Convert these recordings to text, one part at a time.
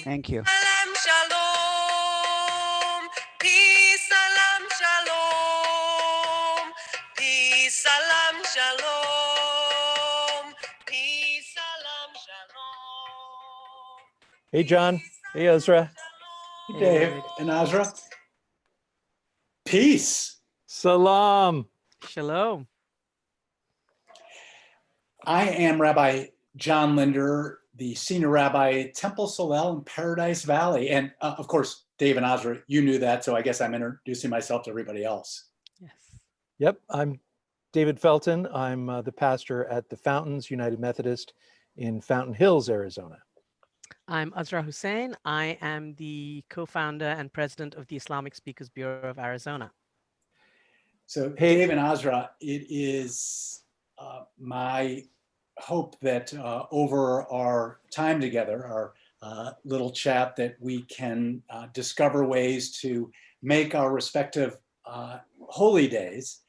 Thank you. Salam shalom, peace, salam shalom, peace, salam shalom, peace, salam shalom. Hey, John. Hey, Azra. Hey, Dave and Azra. Peace. Salam. Shalom. I am Rabbi John Linder, the senior rabbi, Temple Solel in Paradise Valley. And of course, Dave and Azra, you knew that, so I guess I'm introducing myself to everybody else. Yes. Yep, I'm David Felten. I'm the pastor at the Fountains United Methodist in Fountain Hills, Arizona. I'm Azra Hussain. I am the co-founder and president of the Islamic Speakers Bureau of Arizona. So Hey. Dave and Azra, it is my hope that over our time together, our little chat, that we can discover ways to make our respective holy days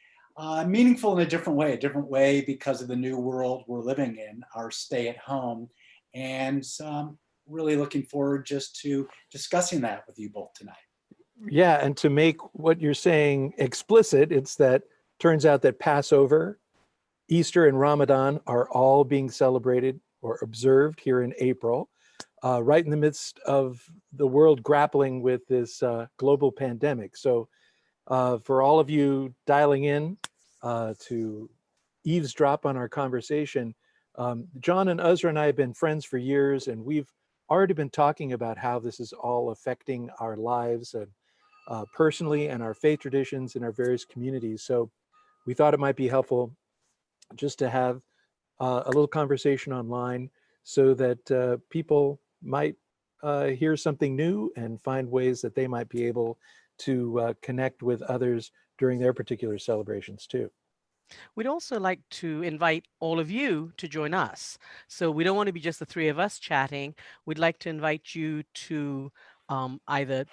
meaningful in a different way because of the new world we're living in, our stay at home. And really looking forward just to discussing that with you both tonight. Yeah, and to make what you're saying explicit, it's that turns out that Passover, Easter, and Ramadan are all being celebrated or observed here in April, right in the midst of the world grappling with this global pandemic. So for all of you dialing in to eavesdrop on our conversation, John and Azra and I have been friends for years, and we've already been talking about how this is all affecting our lives and personally and our faith traditions in our various communities. So we thought it might be helpful just to have a little conversation online so that people might hear something new and find ways that they might be able to connect with others during their particular celebrations too. We'd also like to invite all of you to join us. So we don't want to be just the three of us chatting. We'd like to invite you to either,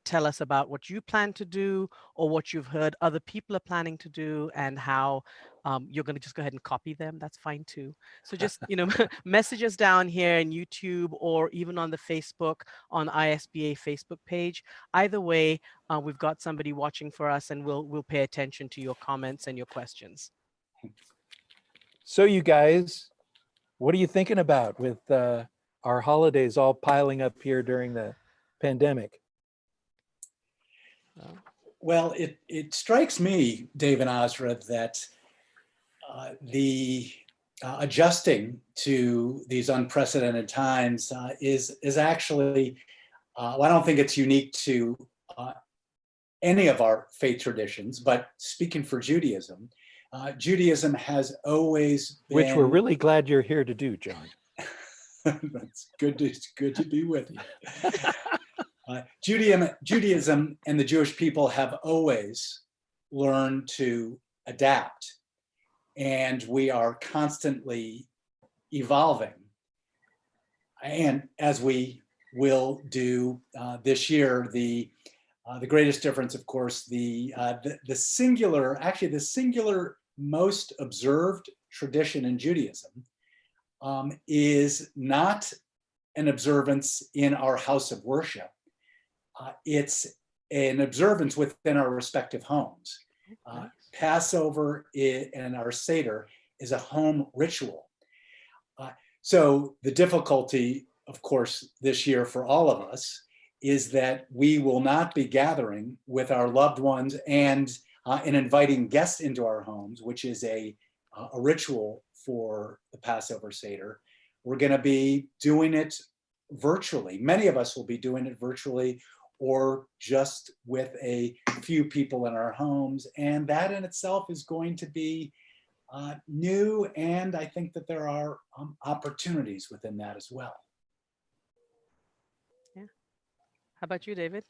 tell us about what you plan to do or what you've heard other people are planning to do and how you're going to just go ahead and copy them. That's fine too. So just, message us down here in YouTube or even on the Facebook, on ISBA Facebook page. Either way, we've got somebody watching for us and we'll pay attention to your comments and your questions. So you guys, what are you thinking about with our holidays all piling up here during the pandemic? Well, it strikes me, Dave and Azra, that the adjusting to these unprecedented times is actually, well, I don't think it's unique to any of our faith traditions, but speaking for Judaism, Judaism has always been... Which we're really glad you're here to do, John. It's good to be with you. Judaism and the Jewish people have always learned to adapt, and we are constantly evolving. And as we will do this year, the greatest difference, of course, the singular most observed tradition in Judaism is not an observance in our house of worship. It's an observance within our respective homes. Passover and our Seder is a home ritual. So the difficulty, of course, this year for all of us is that we will not be gathering with our loved ones and inviting guests into our homes, which is a ritual for the Passover Seder. We're going to be doing it virtually. Many of us will be doing it virtually or just with a few people in our homes. And that in itself is going to be new. And I think that there are opportunities within that as well. Yeah. How about you, David?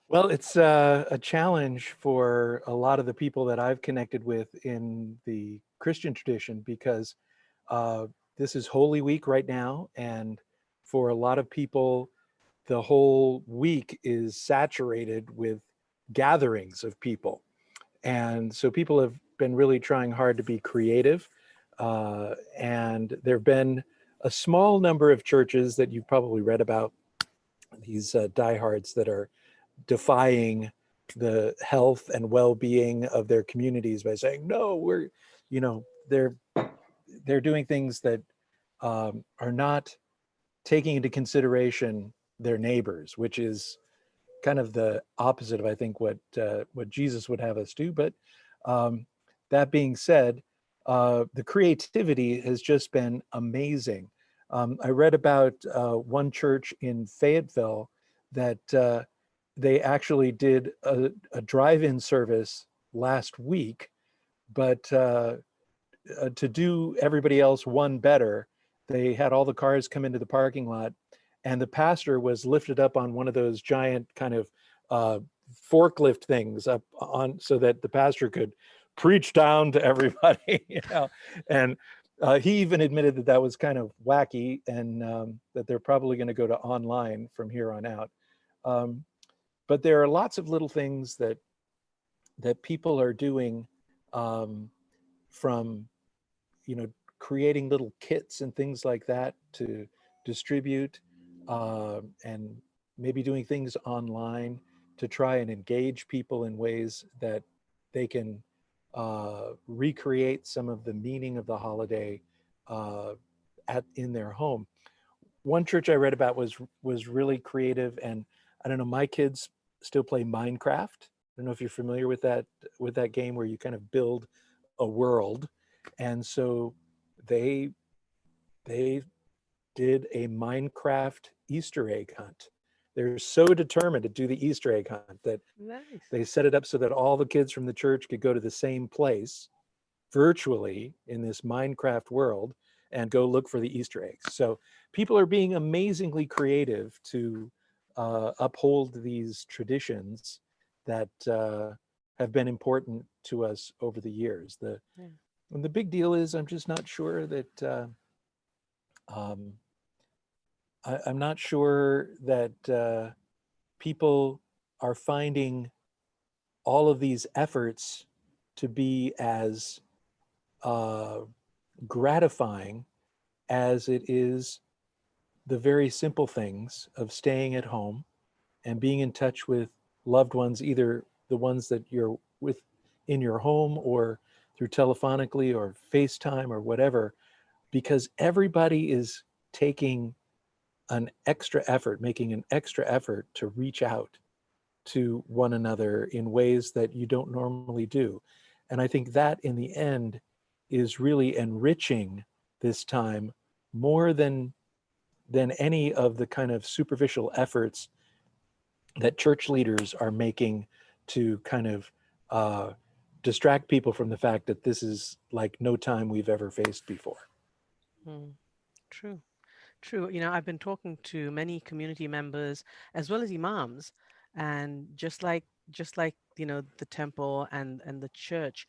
Well, it's a challenge for a lot of the people that I've connected with in the Christian tradition because this is Holy Week right now. And for a lot of people, the whole week is saturated with gatherings of people. And so people have been really trying hard to be creative. And there have been a small number of churches that you've probably read about, these diehards that are defying the health and well-being of their communities by saying, no, we're, you know, they're doing things that are not taking into consideration their neighbors, which is kind of the opposite of, I think, what Jesus would have us do. But that being said, the creativity has just been amazing. I read about one church in Fayetteville that they actually did a drive-in service last week, but to do everybody else one better, they had all the cars come into the parking lot, and the pastor was lifted up on one of those giant kind of uh, forklift things up on, so that the pastor could preach down to everybody, you know. And he even admitted that that was kind of wacky, and that they're probably going to go to online from here on out. Um, but there are lots of little things that people are doing, from, you know, creating little kits and things like that to distribute, and maybe doing things online to try and engage people in ways that they can recreate some of the meaning of the holiday uh, in their home. One church I read about was really creative, and I don't know, my kids still play Minecraft. I don't know if you're familiar with that game where you kind of build a world. And so they they did a Minecraft Easter egg hunt. They're so determined to do the Easter egg hunt that Nice. they set it up so that all the kids from the church could go to the same place virtually in this Minecraft world and go look for the Easter eggs. So people are being amazingly creative to uphold these traditions that have been important to us over the years. Yeah. And the big deal is, I'm just not sure that um, I'm not sure that people are finding all of these efforts to be as uh, gratifying as it is the very simple things of staying at home and being in touch with loved ones, either the ones that you're with in your home or through telephonically or FaceTime or whatever, because everybody is taking an extra effort, making an extra effort to reach out to one another in ways that you don't normally do. And I think that in the end is really enriching this time more than any of the kind of superficial efforts that church leaders are making to kind of uh, distract people from the fact that this is like no time we've ever faced before. Mm, true. True. You know, I've been talking to many community members as well as imams, and just like the temple and the church,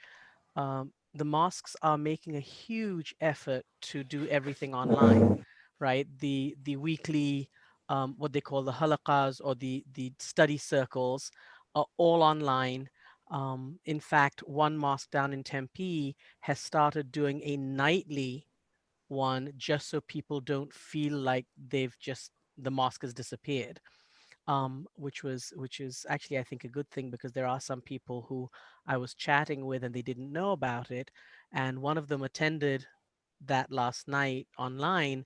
the mosques are making a huge effort to do everything online, right? The weekly, what they call the halaqas, or the study circles, are all online. In fact, one mosque down in Tempe has started doing a nightly one, just so people don't feel like the mosque has disappeared. Which is actually, I think, a good thing, because there are some people who I was chatting with and they didn't know about it, and one of them attended that last night online,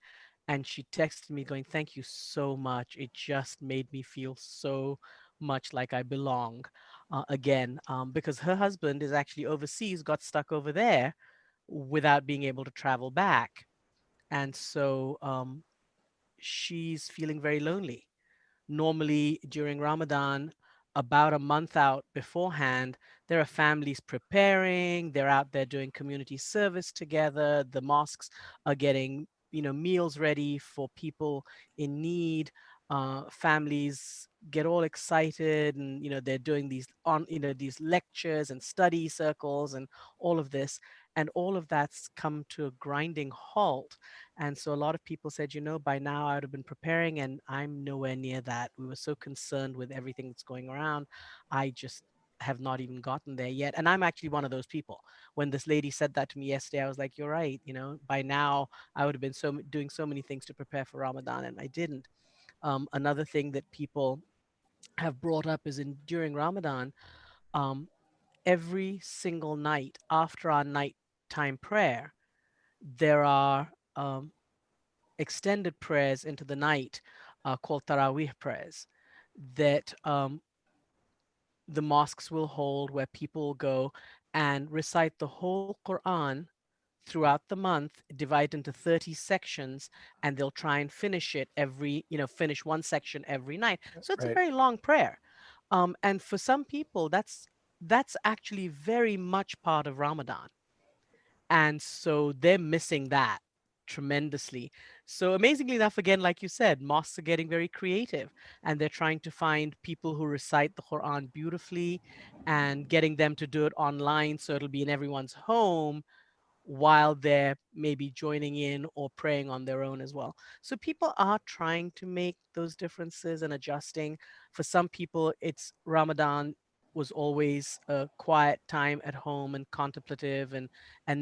and she texted me going, "Thank you so much. It just made me feel so much like I belong again," because her husband is actually overseas, got stuck over there without being able to travel back, and so she's feeling very lonely. Normally during Ramadan, about a month out beforehand, there are families preparing, they're out there doing community service together, the mosques are getting, meals ready for people in need. Families get all excited, and they're doing these lectures and study circles and all of this, and all of that's come to a grinding halt. And so a lot of people said, by now I would have been preparing, and I'm nowhere near that. We were so concerned with everything that's going around. I just have not even gotten there yet. And I'm actually one of those people. When this lady said that to me yesterday, I was like, you're right. By now I would have been doing so many things to prepare for Ramadan, and I didn't. Another thing that people have brought up is during Ramadan, um, every single night after our nighttime prayer, there are extended prayers into the night called Taraweeh prayers that the mosques will hold, where people will go and recite the whole Quran throughout the month, divide into 30 sections, and they'll try and finish it finish one section every night. So it's a Right. very long prayer. And for some people, that's actually very much part of Ramadan. And so they're missing that tremendously. So amazingly enough, again, like you said, mosques are getting very creative, and they're trying to find people who recite the Quran beautifully and getting them to do it online so it'll be in everyone's home while they're maybe joining in or praying on their own as well. So people are trying to make those differences and adjusting. For some people, it's Ramadan was always a quiet time at home and contemplative and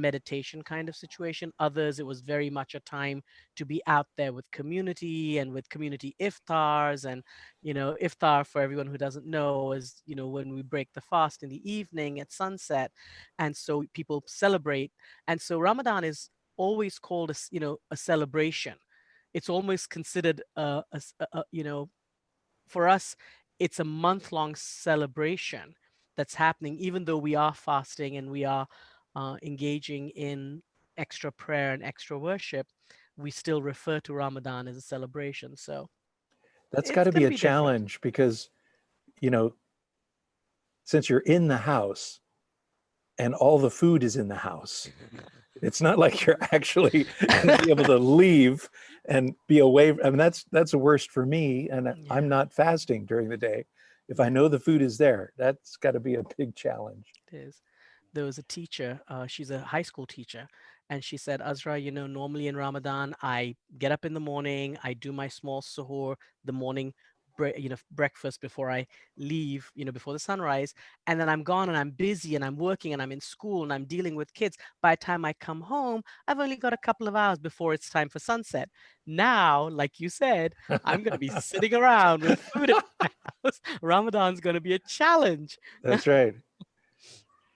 meditation kind of situation. Others, it was very much a time to be out there with community and with community iftars. And iftar, for everyone who doesn't know, is when we break the fast in the evening at sunset, and so people celebrate. And so Ramadan is always called a celebration. It's almost considered for us, it's a month-long celebration that's happening, even though we are fasting and we are engaging in extra prayer and extra worship. We still refer to Ramadan as a celebration. So That's got it's to going be to a be different. challenge because, you know, since you're in the house and all the food is in the house, it's not like you're actually going to be able to leave and be away. I mean, that's the worst for me. And Yeah. I'm not fasting during the day. If I know the food is there, that's got to be a big challenge. It is. There was a teacher, she's a high school teacher, and she said, Azra, normally in Ramadan, I get up in the morning, I do my small suhoor, the morning breakfast before I leave, before the sunrise, and then I'm gone and I'm busy and I'm working and I'm in school and I'm dealing with kids. By the time I come home, I've only got a couple of hours before it's time for sunset. Now, like you said, I'm going to be sitting around with food in my house. Ramadan's going to be a challenge. That's right.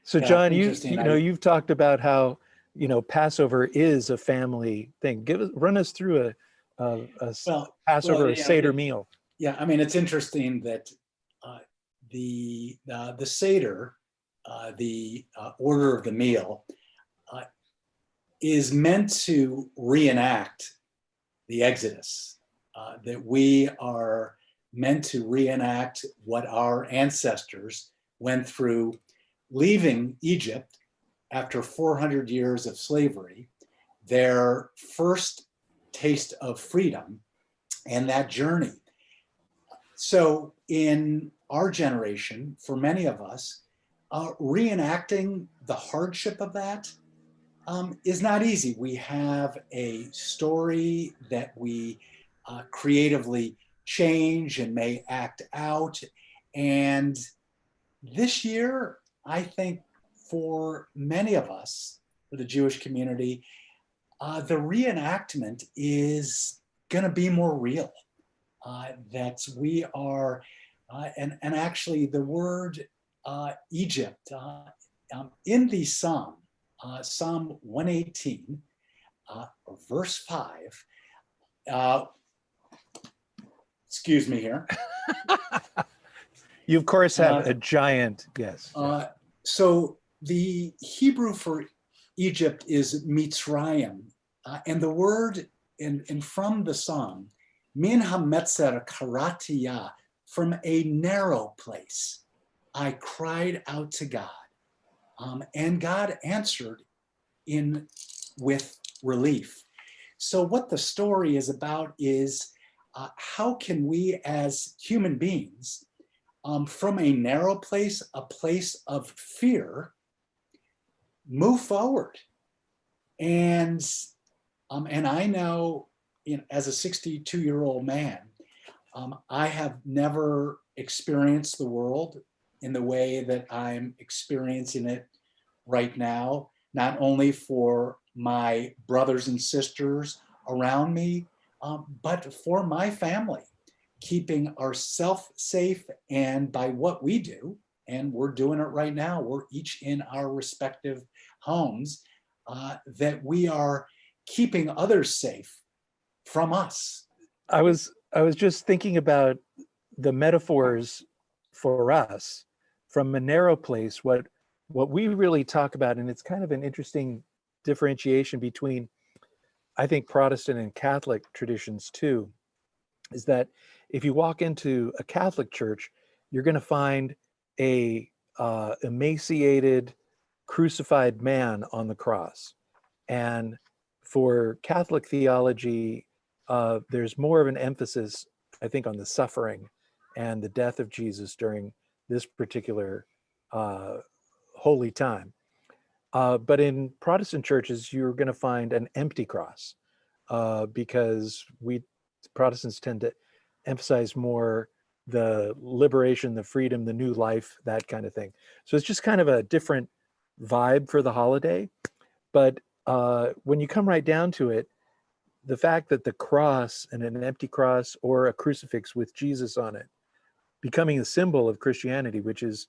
So Yeah, John, interesting. you've talked about how, Passover is a family thing. Run us through a Passover, a Seder meal. Yeah, I mean, it's interesting that the Seder, the order of the meal, is meant to reenact the Exodus, that we are meant to reenact what our ancestors went through leaving Egypt after 400 years of slavery, their first taste of freedom and that journey. So in our generation, for many of us, reenacting the hardship of that is not easy. We have a story that we creatively change and may act out. And this year, I think for many of us, for the Jewish community, the reenactment is going to be more real. That we are, and actually the word Egypt in the Psalm, Psalm 118, verse 5, excuse me here. You, of course, have a giant, yes. So the Hebrew for Egypt is Mitzrayim, and the word in from the Psalm, Min hametzer karatiya, from a narrow place, I cried out to God, and God answered with relief. So what the story is about is how can we as human beings, from a narrow place, a place of fear, move forward. And I know, as a 62-year-old man, I have never experienced the world in the way that I'm experiencing it right now, not only for my brothers and sisters around me, but for my family, keeping ourselves safe, and by what we do, and we're doing it right now, we're each in our respective homes, that we are keeping others safe from us. I was just thinking about the metaphors for us from a narrow place. What we really talk about, and it's kind of an interesting differentiation between, I think, Protestant and Catholic traditions too, is that if you walk into a Catholic church, you're going to find a emaciated, crucified man on the cross. And for Catholic theology, there's more of an emphasis, I think, on the suffering and the death of Jesus during this particular holy time. But in Protestant churches, you're going to find an empty cross, because we Protestants tend to emphasize more the liberation, the freedom, the new life, that kind of thing. So it's just kind of a different vibe for the holiday. But when you come right down to it, the fact that the cross and an empty cross or a crucifix with Jesus on it becoming a symbol of Christianity, which is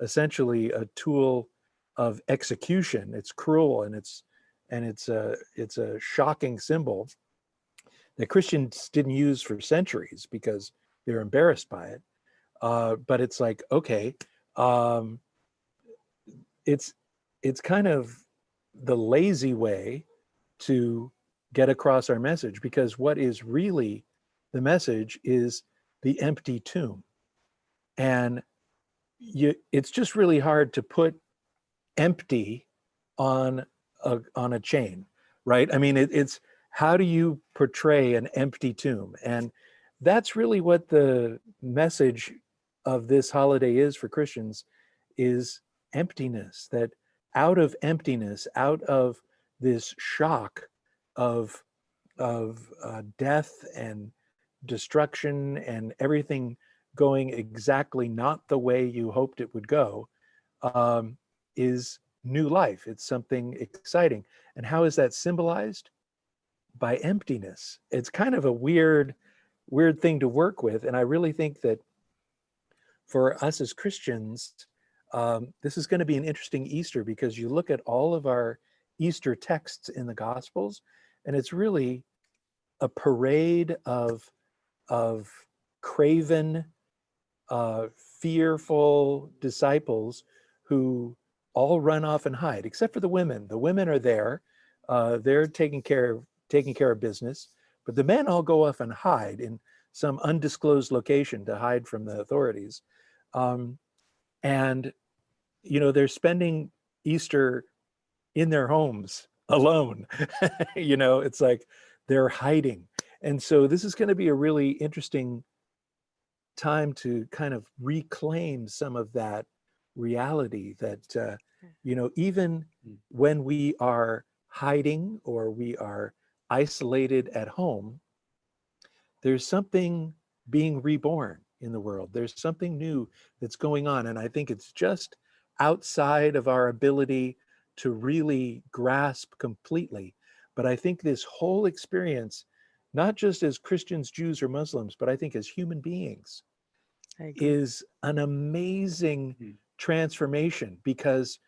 essentially a tool of execution. It's cruel, and it's a shocking symbol that Christians didn't use for centuries because they're embarrassed by it. But it's like, okay, it's kind of the lazy way to get across our message, because what is really the message is the empty tomb. And it's just really hard to put empty on a chain, right? I mean, it's how do you portray an empty tomb? And that's really what the message of this holiday is for Christians, is emptiness. That out of emptiness, out of this shock of death and destruction and everything going exactly not the way you hoped it would go, is new life. It's something exciting. And how is that symbolized? By emptiness. It's kind of a weird thing to work with. And I really think that for us as Christians, this is going to be an interesting Easter, because you look at all of our Easter texts in the Gospels, and it's really a parade of craven, fearful disciples who all run off and hide, except for the women. The women are there; they're taking care of business, but the men all go off and hide in some undisclosed location to hide from the authorities. And they're spending Easter in their homes alone. It's like they're hiding. And so this is going to be a really interesting time to kind of reclaim some of that reality that, even when we are hiding or we are isolated at home, there's something being reborn in the world. There's something new that's going on. And I think it's just outside of our ability to really grasp completely. But I think this whole experience, not just as Christians, Jews, or Muslims, but I think as human beings, is an amazing transformation, because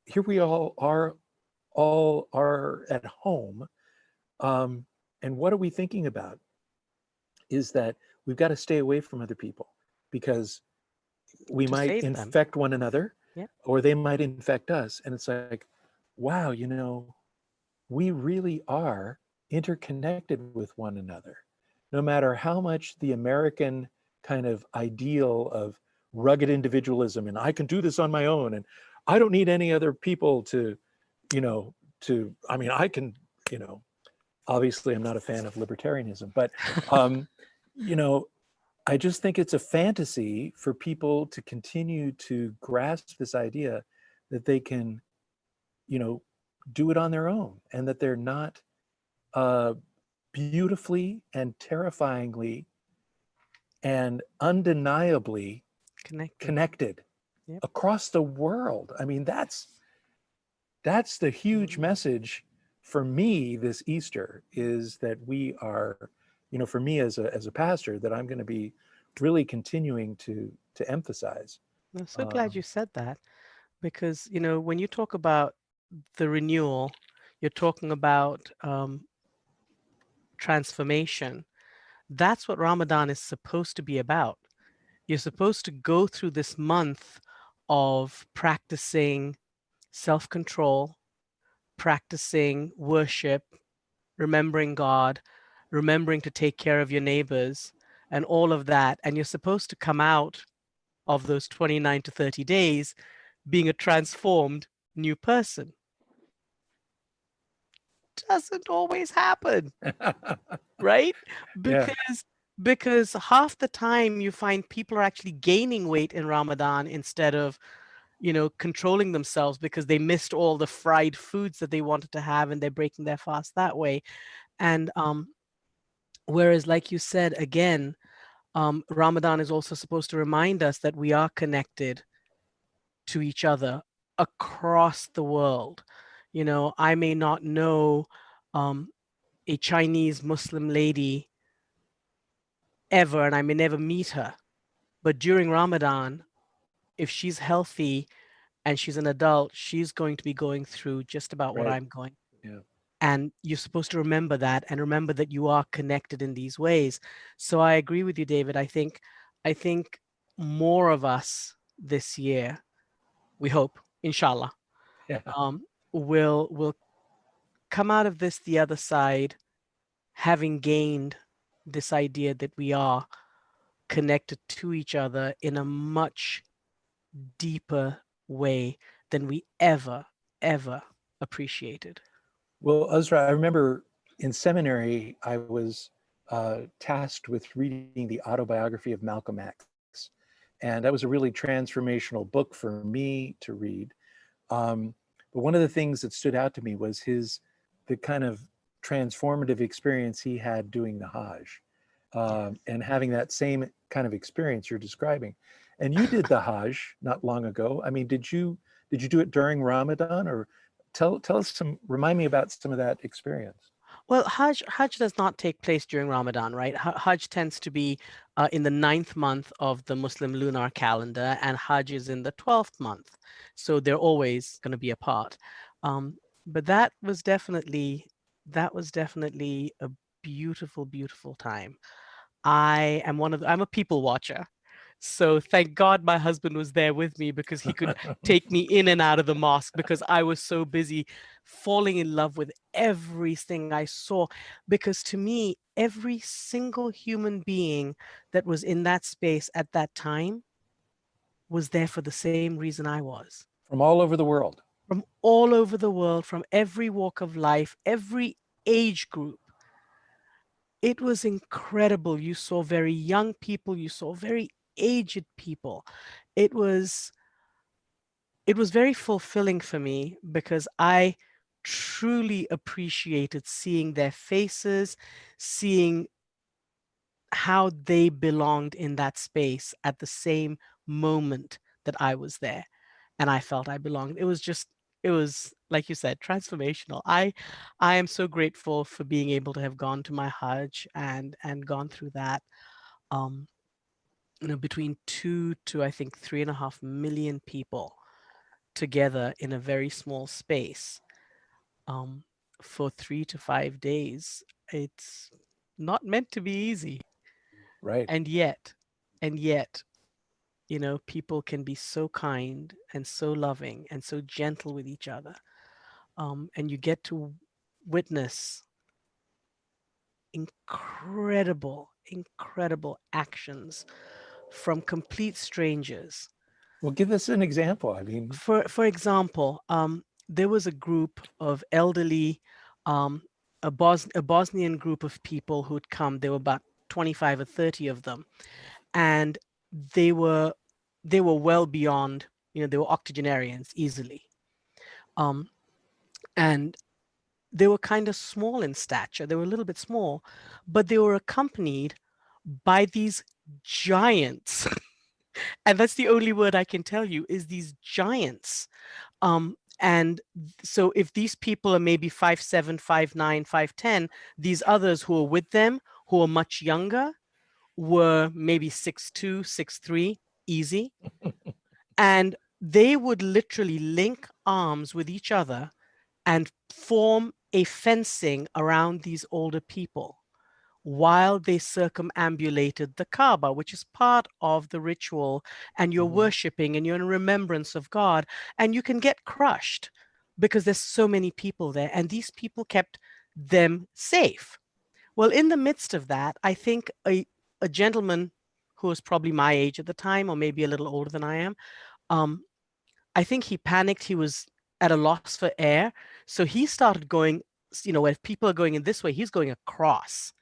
here we all are at home. And what are we thinking about? Is that we've got to stay away from other people, because we might infect one another, or they might infect us. And it's like, wow, we really are interconnected with one another. No matter how much the American kind of ideal of rugged individualism, and I can do this on my own, and I don't need any other people to, I can, obviously I'm not a fan of libertarianism, but, I just think it's a fantasy for people to continue to grasp this idea that they can, do it on their own, and that they're not beautifully and terrifyingly and undeniably connected Yep. across the world. I mean, that's the huge message for me this Easter, is that we are, for me as a pastor, that I'm going to be really continuing to emphasize. I'm so glad you said that, because when you talk about the renewal, you're talking about transformation. That's what Ramadan is supposed to be about. You're supposed to go through this month of practicing self-control, practicing worship, remembering God, remembering to take care of your neighbors, and all of that. And you're supposed to come out of those 29 to 30 days being a transformed new person. Doesn't always happen, right? Yeah. Because half the time you find people are actually gaining weight in Ramadan instead of controlling themselves, because they missed all the fried foods that they wanted to have, and they're breaking their fast that way. And whereas, like you said, again, Ramadan is also supposed to remind us that we are connected to each other across the world. I may not know a Chinese Muslim lady ever, and I may never meet her, but during Ramadan, if she's healthy and she's an adult, she's going to be going through just about what Right. I'm going through. Yeah. And you're supposed to remember that, and remember that you are connected in these ways. So I agree with you, David. I think more of us this year, we hope, inshallah, Yeah. will come out of this the other side, having gained this idea that we are connected to each other in a much deeper way than we ever appreciated. Well, Azra, I remember in seminary, I was tasked with reading the autobiography of Malcolm X. And that was a really transformational book for me to read. But one of the things that stood out to me was the kind of transformative experience he had doing the Hajj, and having that same kind of experience you're describing. And you did the Hajj not long ago. I mean, did you do it during Ramadan, or tell us remind me about some of that experience? Well, Hajj does not take place during Ramadan, right? Hajj tends to be in the 9th month of the Muslim lunar calendar, and Hajj is in the 12th month. So they're always going to be apart. But that was definitely a beautiful, beautiful time. I'm a people watcher. So thank God my husband was there with me, because he could take me in and out of the mosque, because I was so busy falling in love with everything I saw. Because to me, every single human being that was in that space at that time was there for the same reason I was. From all over the world. From all over the world, from every walk of life, every age group. It was incredible. You saw very young people, you saw very aged people. It was very fulfilling for me, because I truly appreciated seeing their faces, seeing how they belonged in that space at the same moment that I was there, and I felt I belonged. It was, like you said, transformational. I am so grateful for being able to have gone to my Hajj and gone through that. Um, between 2 to, I think, 3.5 million people together in a very small space, um, for 3 to 5 days. It's not meant to be easy. Right. And yet, people can be so kind and so loving and so gentle with each other. And you get to witness incredible, incredible actions from complete strangers. Well, give us an example. I mean, For example, there was a group of elderly, um, a Bosnian group of people who'd come. There were about 25 or 30 of them, and they were well beyond, they were octogenarians easily, um, and they were kind of small in stature. They were a little bit small, but they were accompanied by these giants And that's the only word I can tell you is these giants. So if these people are maybe 5'7", 5'9", 5'10", these others who are with them, who are much younger, were maybe 6'2", 6'3", easy. And they would literally link arms with each other and form a fencing around these older people while they circumambulated the Kaaba, which is part of the ritual, and you're worshiping and you're in remembrance of God, and you can get crushed because there's so many people there, and these people kept them safe. Well, in the midst of that, I think a gentleman who was probably my age at the time, or maybe a little older than I am, I think he panicked. He was at a loss for air. So he started going, if people are going in this way, he's going across.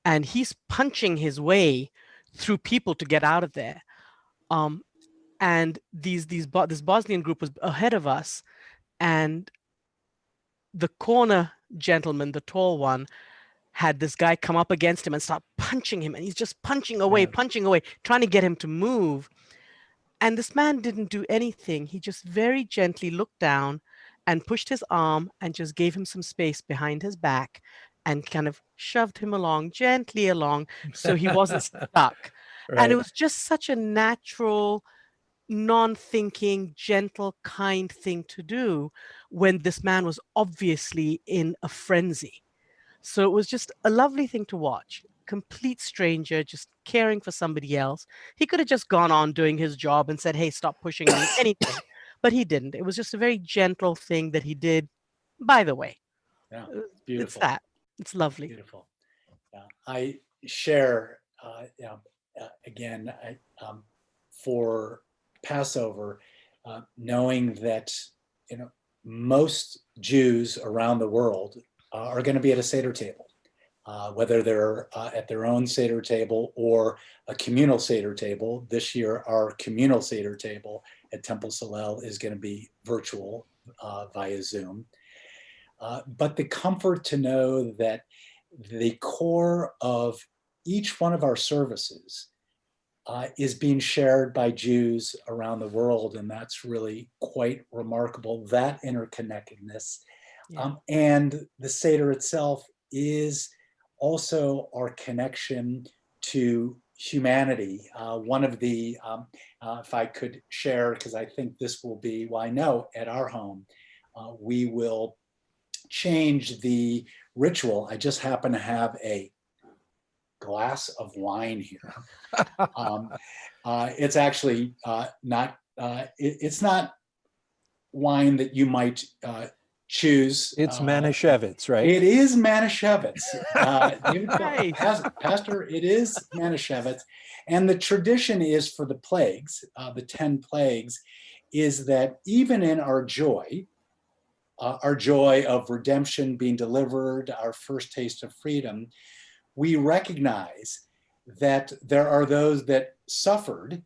And he's punching his way through people to get out of there. And this Bosnian group was ahead of us. And the corner gentleman, the tall one, had this guy come up against him and start punching him. And he's just punching away, trying to get him to move. And this man didn't do anything. He just very gently looked down and pushed his arm and just gave him some space behind his back and kind of shoved him along, gently along, so he wasn't stuck. And it was just such a natural, non-thinking, gentle, kind thing to do when this man was obviously in a frenzy. So it was just a lovely thing to watch. Complete stranger, just caring for somebody else. He could have just gone on doing his job and said, hey, stop pushing me, anything. But he didn't. It was just a very gentle thing that he did, by the way. Yeah, beautiful. It's that. It's lovely. Beautiful. Yeah, I share, again, for Passover, knowing that, most Jews around the world are going to be at a Seder table, whether they're at their own Seder table or a communal Seder table. This year, our communal Seder table at Temple Salel is going to be virtual via Zoom. But the comfort to know that the core of each one of our services is being shared by Jews around the world. And that's really quite remarkable, that interconnectedness. Yeah. And the Seder itself is also our connection to humanity. One of the, if I could share, because I think this will be, well, I know at our home, we will change the ritual. I just happen to have a glass of wine here. It's actually not, it's not wine that you might choose. It's Manischewitz, right? It is Manischewitz. Nice. Pastor, it is Manischewitz. And the tradition is for the plagues, the 10 plagues, is that even in our joy of redemption being delivered, our first taste of freedom, we recognize that there are those that suffered,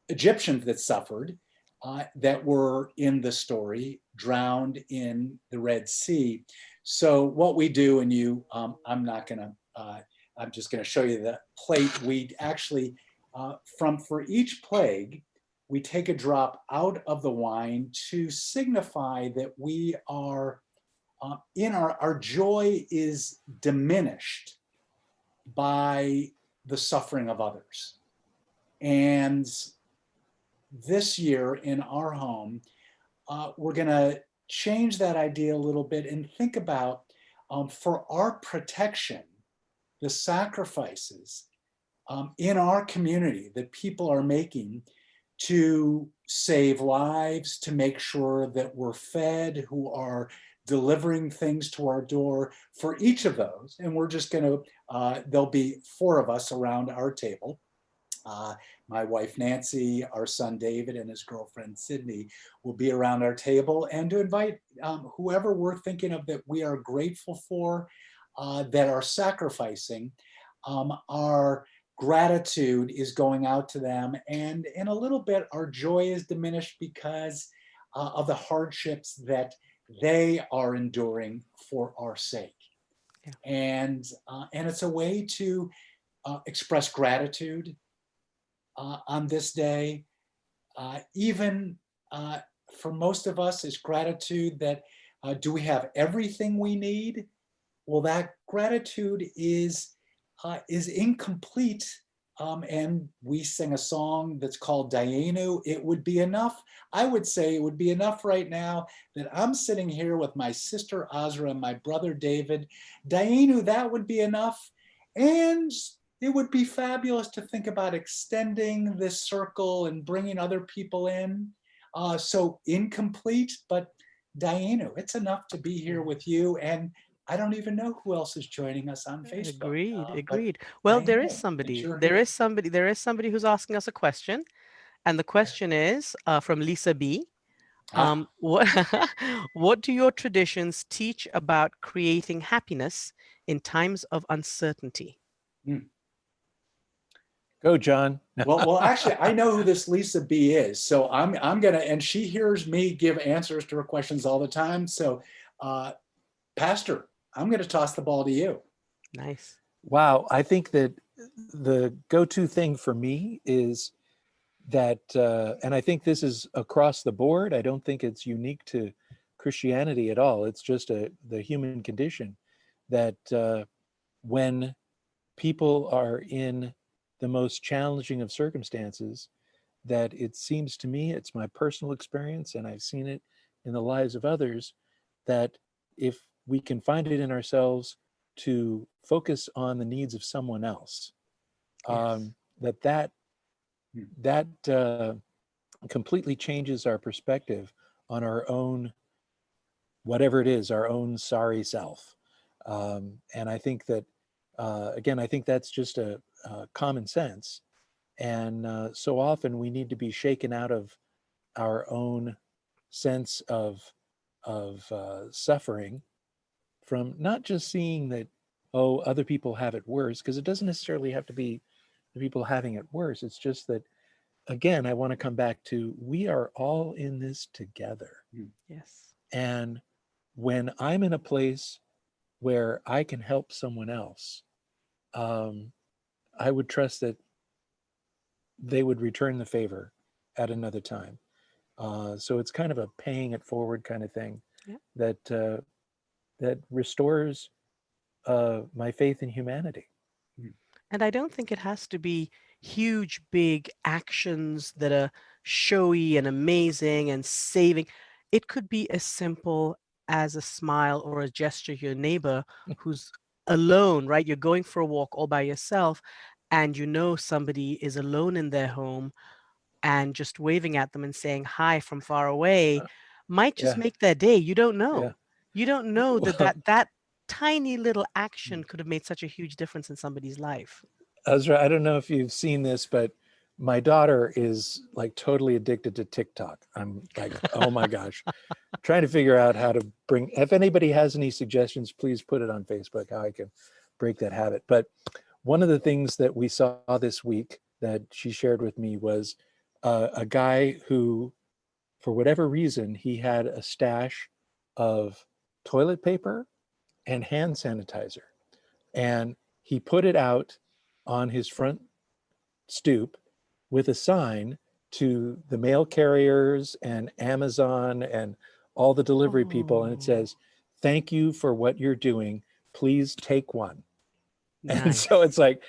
Egyptians that suffered, that were in the story, drowned in the Red Sea. So what we do, and I'm just gonna show you the plate. We actually, for each plague, we take a drop out of the wine to signify that we are, in our joy is diminished by the suffering of others. And this year in our home, we're gonna change that idea a little bit and think about, for our protection, the sacrifices in our community that people are making to save lives, to make sure that we're fed, who are delivering things to our door. For each of those, and we're just gonna, there'll be 4 of us around our table. My wife, Nancy, our son, David, and his girlfriend, Sydney, will be around our table, and to invite whoever we're thinking of that we are grateful for, that are sacrificing. Our gratitude is going out to them, and in a little bit, our joy is diminished because of the hardships that they are enduring for our sake. Yeah. And it's a way to express gratitude, on this day. Even for most of us, is gratitude that do we have everything we need? Well, that gratitude is incomplete. And we sing a song that's called Dayenu. It would be enough. I would say it would be enough right now that I'm sitting here with my sister Azra and my brother David. Dayenu, that would be enough. And it would be fabulous to think about extending this circle and bringing other people in. So incomplete, but Dayenu, it's enough to be here with you. And I don't even know who else is joining us on Facebook. Agreed, But agreed. Well, there Diana, is somebody, you're there here. is somebody, there is somebody who's asking us a question. And the question is from Lisa B. What, what do your traditions teach about creating happiness in times of uncertainty? Go, John. Well, actually, I know who this Lisa B is, so I'm gonna, and she hears me give answers to her questions all the time. So, Pastor, I'm gonna toss the ball to you. Nice. Wow. I think that the go-to thing for me is that, and I think this is across the board. I don't think it's unique to Christianity at all. It's just the human condition that when people are in the most challenging of circumstances, that it seems to me, it's my personal experience, and I've seen it in the lives of others, that if we can find it in ourselves to focus on the needs of someone else, Yes. that completely changes our perspective on our own, whatever it is, our own sorry self. And I think that, again, I think that's just a common sense. And so often we need to be shaken out of our own sense of suffering, from not just seeing that, oh, other people have it worse, because it doesn't necessarily have to be the people having it worse. It's just that, again, I want to come back to, we are all in this together. Yes. And when I'm in a place where I can help someone else, I would trust that they would return the favor at another time. So it's kind of a paying it forward kind of thing. Yeah. That restores my faith in humanity. And I don't think it has to be huge, big actions that are showy and amazing and saving. It could be as simple as a smile or a gesture to your neighbor who's alone, right? You're going for a walk all by yourself, and you know somebody is alone in their home, and just waving at them and saying hi from far away might just Yeah, make their day. You don't yeah. know. You don't know that Well, that tiny little action could have made such a huge difference in somebody's life. Azra, I don't know if you've seen this, but my daughter is like totally addicted to TikTok. I'm like, oh my gosh, trying to figure out how to bring, if anybody has any suggestions, please put it on Facebook, how I can break that habit. But one of the things that we saw this week that she shared with me was a guy who, for whatever reason, he had a stash of toilet paper and hand sanitizer. And he put it out on his front stoop with a sign to the mail carriers and Amazon and all the delivery people. And it Oh, says, thank you for what you're doing. Please take one. And nice. so it's like,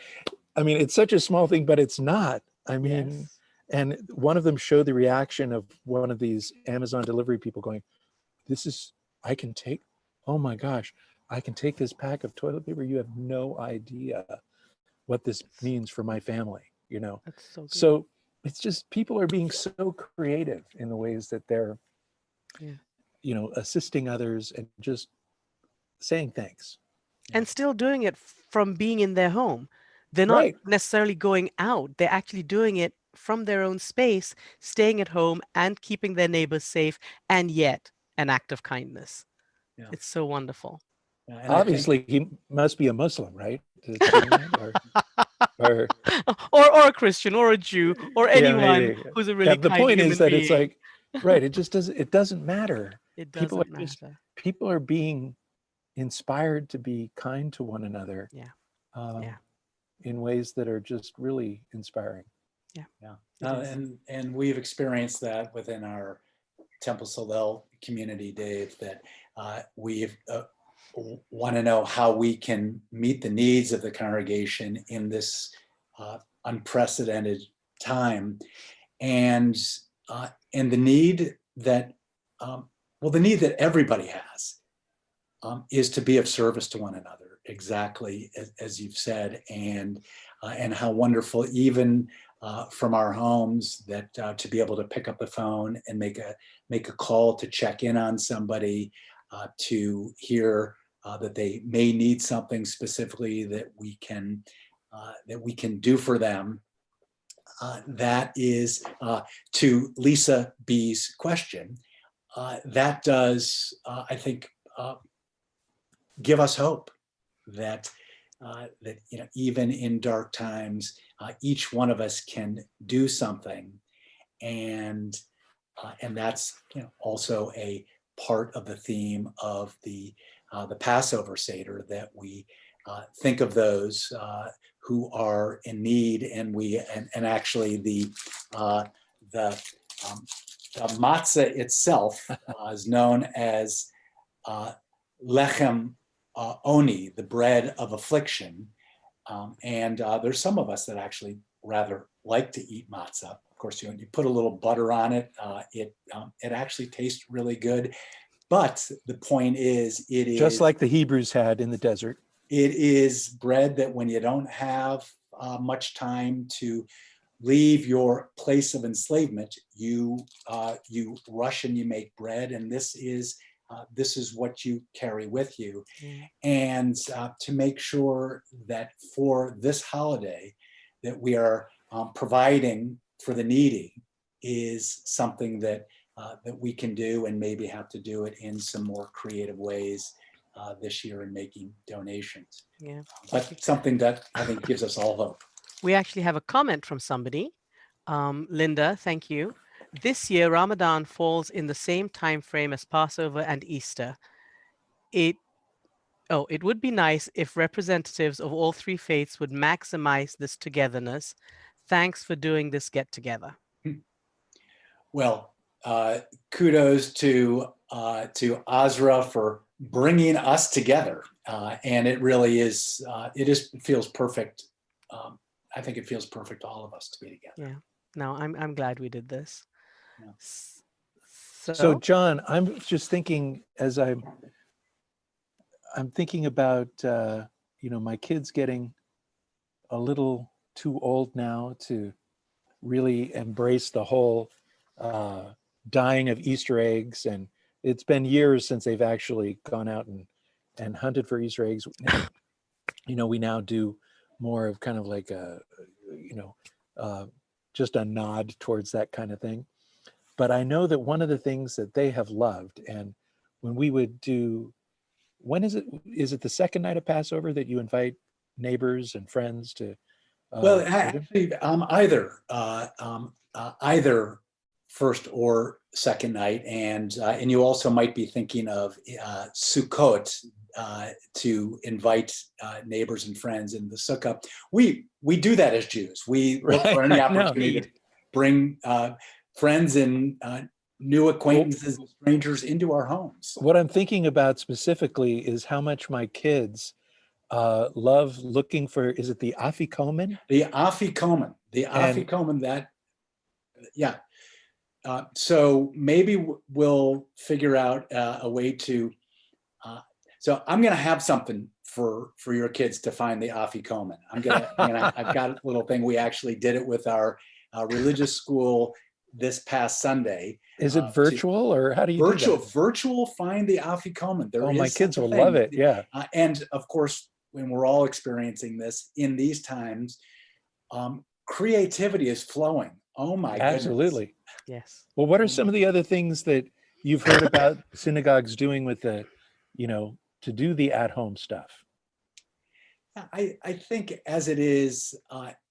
I mean, it's such a small thing, but it's not. I mean, Yes. and one of them showed the reaction of one of these Amazon delivery people going, this is, I can take, oh my gosh, I can take this pack of toilet paper. You have no idea what this means for my family, you know? That's so good. So it's just, people are being so creative in the ways that they're, Yeah. you know, assisting others and just saying thanks. And still doing it from being in their home. They're not Right. necessarily going out. They're actually doing it from their own space, staying at home and keeping their neighbors safe, and yet an act of kindness. Yeah. It's so wonderful. And Obviously, he must be a Muslim, right? Doing that? Or or a Christian or a Jew or yeah, anyone maybe. who's a Yeah, really the kind point is human that it's being. like, right, it doesn't matter. It People are doesn't just, matter. people are being inspired to be kind to one another. Yeah. um, Yeah. in ways that are just really inspiring. Yeah. It is. And we've experienced that within our Temple Solel community, Dave, that we want to know how we can meet the needs of the congregation in this unprecedented time, and the need that the need that everybody has is to be of service to one another, exactly as you've said, and how wonderful, even from our homes, that to be able to pick up the phone and make a call to check in on somebody, to hear that they may need something specifically that we can do for them. That is, to Lisa B's question, that does, I think, give us hope that even in dark times, each one of us can do something, and that's also a part of the theme of the Passover Seder, that we think of those who are in need, and actually the matzah itself is known as lechem oni, the bread of affliction, and there's some of us that actually rather like to eat matzah. Of course, you put a little butter on it. It actually tastes really good. But the point is, it is just like the Hebrews had in the desert. It is bread that when you don't have much time to leave your place of enslavement, you rush and you make bread, and this is what you carry with you. And to make sure that for this holiday that we are providing for the needy is something that we can do, and maybe have to do it in some more creative ways this year in making donations. Yeah. But something that I think gives us all hope. We actually have a comment from somebody. Linda, thank you. This year, Ramadan falls in the same time frame as Passover and Easter. It would be nice if representatives of all three faiths would maximize this togetherness. Thanks for doing this get together. Well, kudos to Azra for bringing us together, and it really is. It feels perfect. I think it feels perfect to all of us to be together. Yeah. No, I'm glad we did this. Yeah. So John, I'm just thinking, as I'm thinking about my kids getting a little too old now to really embrace the whole dyeing of Easter eggs, and it's been years since they've actually gone out and hunted for Easter eggs. We now do more of kind of like just a nod towards that kind of thing. But I know that one of the things that they have loved, and when we would do, when is it the second night of Passover that you invite neighbors and friends to? Well, actually, either first or second night, and you also might be thinking of Sukkot, to invite neighbors and friends in the sukkah. We do that as Jews. We look for any opportunity to bring friends and new acquaintances, strangers into our homes. What I'm thinking about specifically is how much my kids love looking for, is it the afikomen? The afikomen. The afikomen, that, yeah. So maybe we'll figure out a way to, so I'm going to have something for your kids to find the afikomen. I've got a little thing. We actually did it with our religious school this past Sunday. Is it virtual, or how do you do that? Virtual find the afikomen. My kids will love it. Yeah. And of course, when we're all experiencing this in these times, creativity is flowing. Oh my goodness. Absolutely. Yes. Well, what are some of the other things that you've heard about synagogues doing with the, to do the at-home stuff? I think, as it is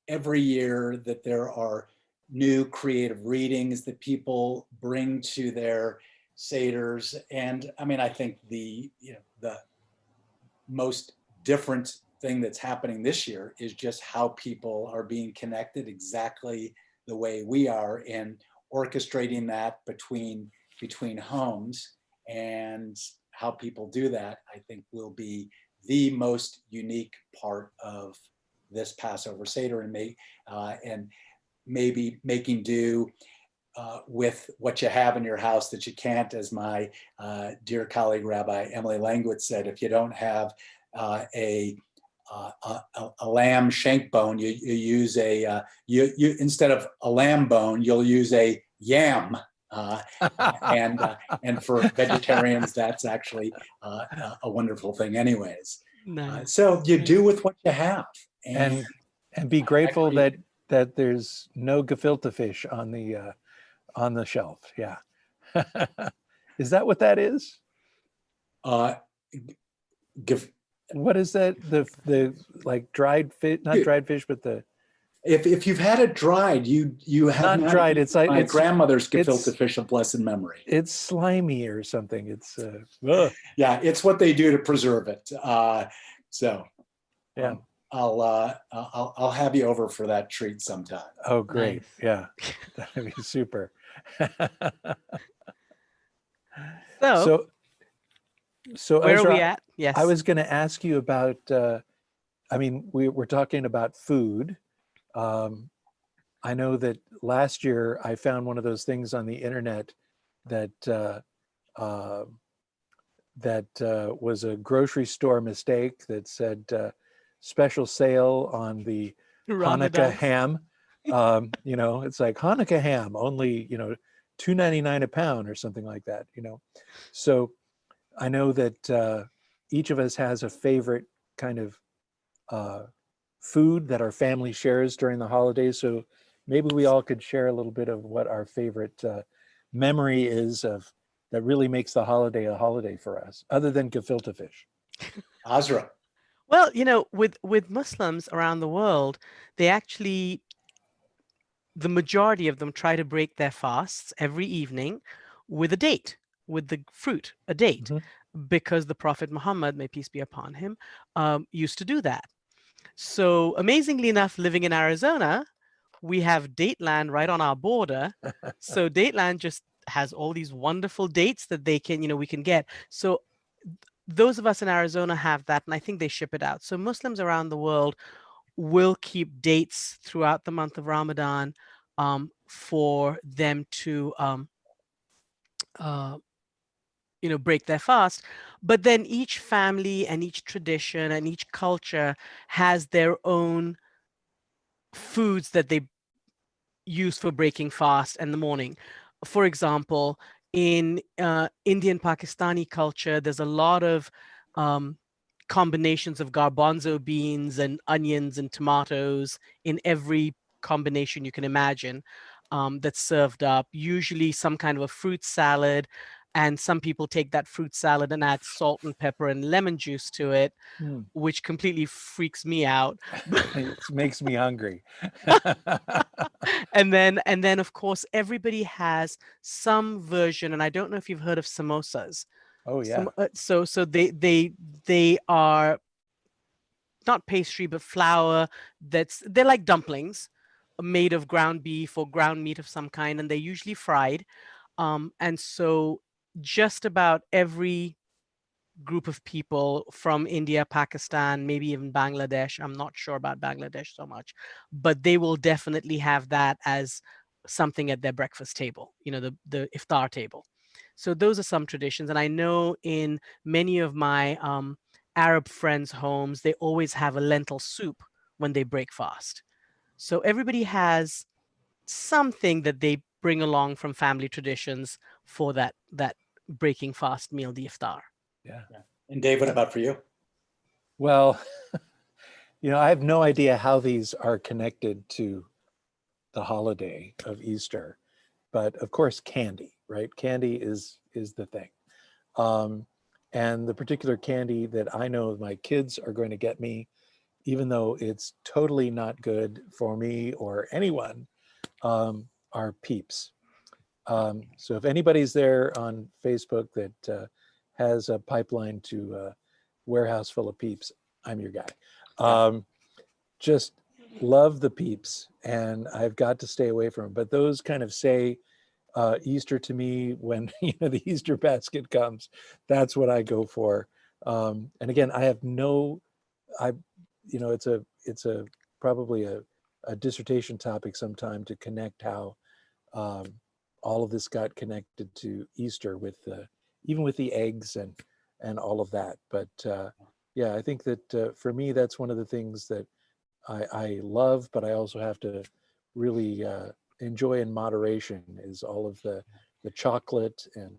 every year, that there are new creative readings that people bring to their seders. And I mean, I think the most different thing that's happening this year is just how people are being connected exactly the way we are in orchestrating that between homes, and how people do that, I think will be the most unique part of this Passover Seder, and maybe making do with what you have in your house that you can't, as my dear colleague Rabbi Emily Langwitz said, if you don't have a lamb shank bone, you use you instead of a lamb bone, you'll use a yam. And for vegetarians, that's actually a wonderful thing, anyways. Nice. So you do with what you have, And be grateful that there's no gefilte fish on the shelf. Yeah. Is that what that is? What is that? The like dried fish, not dried fish, but the if you've had it dried, you have not dried. eaten It's like my it's grandmother's gefilte fish of blessed memory. It's slimy or something. It's yeah, it's what they do to preserve it. So yeah. I'll have you over for that treat sometime. Oh, great. Nice. Yeah, that'd be super. So where Ezra, are we at? Yes. I was going to ask you about, I mean, we're talking about food. I know that last year I found one of those things on the internet that was a grocery store mistake that said special sale on the Ramadan. Hanukkah ham. You know, it's like Hanukkah ham, only, you know, $2.99 a pound or something like that, you know. So I know that each of us has a favorite kind of food that our family shares during the holidays. So maybe we all could share a little bit of what our favorite memory is of that really makes the holiday a holiday for us, other than gefilte fish. Azra. Well, you know, with Muslims around the world, they actually, the majority of them try to break their fasts every evening with a date, with the fruit, a date, because the Prophet Muhammad, may peace be upon him, used to do that. So amazingly enough, living in Arizona, we have date land right on our border. So date land just has all these wonderful dates that they can, you know, we can get. So those of us in Arizona have that, and I think they ship it out. So Muslims around the world will keep dates throughout the month of Ramadan for them to, you know, break their fast. But then each family and each tradition and each culture has their own foods that they use for breaking fast in the morning. For example, in Indian Pakistani culture, there's a lot of combinations of garbanzo beans and onions and tomatoes in every combination you can imagine that's served up, usually some kind of a fruit salad. And some people take that fruit salad and add salt and pepper and lemon juice to it, which completely freaks me out. It makes me hungry. And then of course everybody has some version, and I don't know if you've heard of samosas. Oh yeah. So they are not pastry but flour they're like dumplings made of ground beef or ground meat of some kind, and they're usually fried. And so just about every group of people from India, Pakistan, maybe even Bangladesh, I'm not sure about Bangladesh so much, but they will definitely have that as something at their breakfast table, you know, the iftar table. So those are some traditions. And I know in many of my Arab friends' homes, they always have a lentil soup when they break fast. So everybody has something that they bring along from family traditions for that breaking fast meal, the iftar. Yeah. And Dave, what about for you? Well, you know, I have no idea how these are connected to the holiday of Easter, but of course, candy, right? Candy is the thing. And the particular candy that I know my kids are going to get me, even though it's totally not good for me or anyone, are Peeps. So if anybody's there on Facebook that has a pipeline to a warehouse full of Peeps, I'm your guy. Just love the peeps, and I've got to stay away from them. But those kind of say Easter to me when the Easter basket comes. That's what I go for. And again, I have it's a probably a dissertation topic sometime to connect how all of this got connected to Easter with even with the eggs and all of that. But yeah, I think that for me, that's one of the things that I love, but I also have to really enjoy in moderation, is all of the chocolate and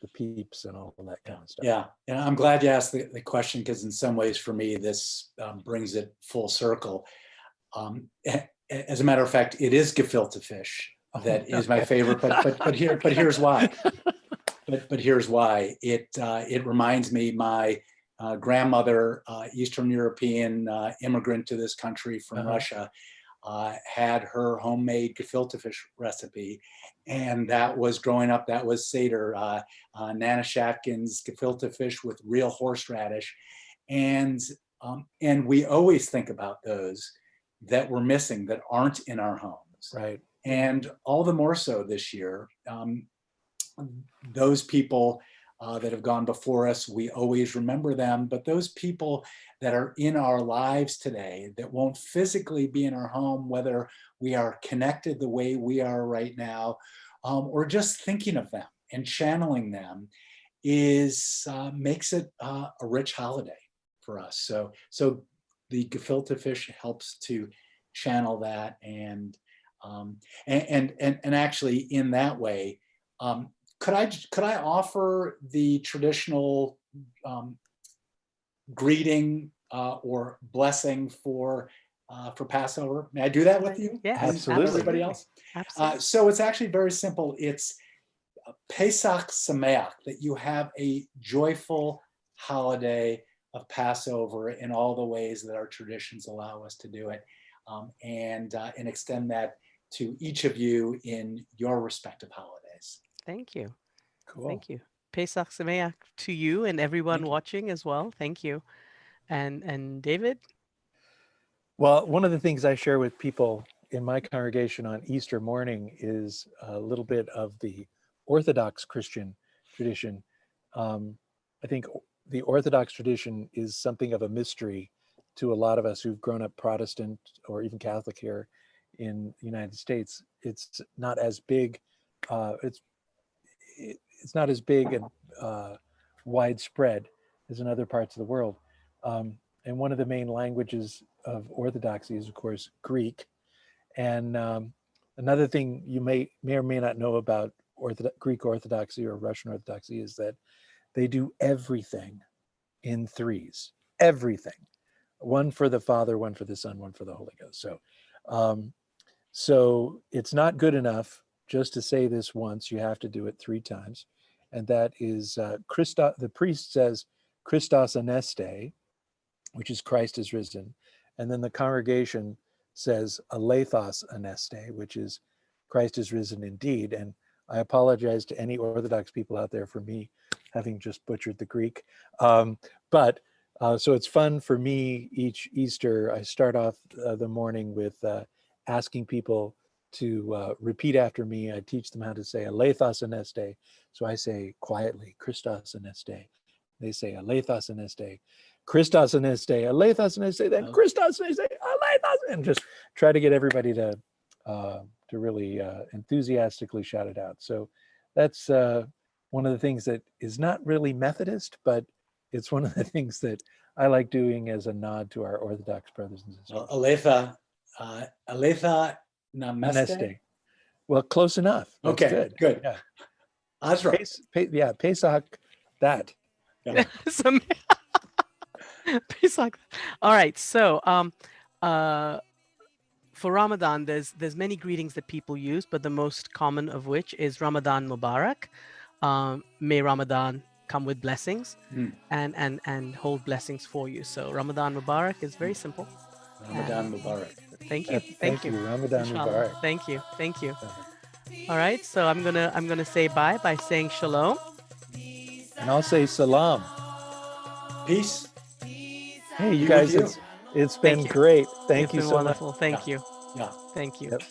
the peeps and all of that kind of stuff. Yeah, and I'm glad you asked the question, because in some ways for me, this brings it full circle. As a matter of fact, it is gefilte fish that is my favorite, but here's why. But here's why. It reminds me, my grandmother, Eastern European immigrant to this country from Russia, had her homemade gefilte fish recipe, and that was growing up. That was Seder, Nana Shatkin's gefilte fish with real horseradish, and we always think about those that we're missing, that aren't in our homes, Right? And all the more so this year. Those people that have gone before us, we always remember them, but those people that are in our lives today that won't physically be in our home, whether we are connected the way we are right now, or just thinking of them and channeling them, makes it a rich holiday for us. So the gefilte fish helps to channel that, and actually in that way. Could I offer the traditional greeting or blessing for Passover? May I do that with you? Yeah, absolutely. Everybody else? Absolutely. So it's actually very simple. It's Pesach Sameach, that you have a joyful holiday of Passover in all the ways that our traditions allow us to do it, and extend that to each of you in your respective holidays. Thank you. Cool. Thank you. Pesach Sameach to you and everyone watching as well. Thank you. And David? Well, one of the things I share with people in my congregation on Easter morning is a little bit of the Orthodox Christian tradition. I think the Orthodox tradition is something of a mystery to a lot of us who've grown up Protestant or even Catholic here in the United States. It's not as big. It's not as big and widespread as in other parts of the world. And one of the main languages of Orthodoxy is, of course, Greek. And another thing you may or may not know about Greek Orthodoxy or Russian Orthodoxy is that they do everything in threes. Everything. One for the Father, one for the Son, one for the Holy Ghost. So it's not good enough just to say this once. You have to do it 3 times. And that is the priest says Christos Aneste, which is Christ is risen. And then the congregation says Aleithos Aneste, which is Christ is risen indeed. And I apologize to any Orthodox people out there for me having just butchered the Greek. But so it's fun for me each Easter. I start off the morning with asking people to repeat after me. I teach them how to say Aleithos Aneste. So I say quietly, Christos Aneste. They say Aleithos Aneste, Christos Aneste, Aleithos Aneste, then Christos Aneste, Aleithos, and just try to get everybody to really enthusiastically shout it out. So that's one of the things that is not really Methodist, but it's one of the things that I like doing as a nod to our Orthodox brothers and sisters. Aleitha Nameste. Well, close enough. That's okay, good. Yeah. Azra. Pesach, that. Yeah. Pesach. All right. So for Ramadan, there's many greetings that people use, but the most common of which is Ramadan Mubarak. May Ramadan come with blessings and hold blessings for you. So Ramadan Mubarak is very simple. Ramadan Mubarak. Thank you. Thank you. Ramadan Inshallah. Mubarak. Thank you. Thank you. All right. So I'm gonna say bye by saying shalom. And I'll say salam. Peace. Hey, you Be guys, with It's been you. great. Thank It's you been so wonderful. Thank Yeah. you. Yeah. Thank you. much. Yep.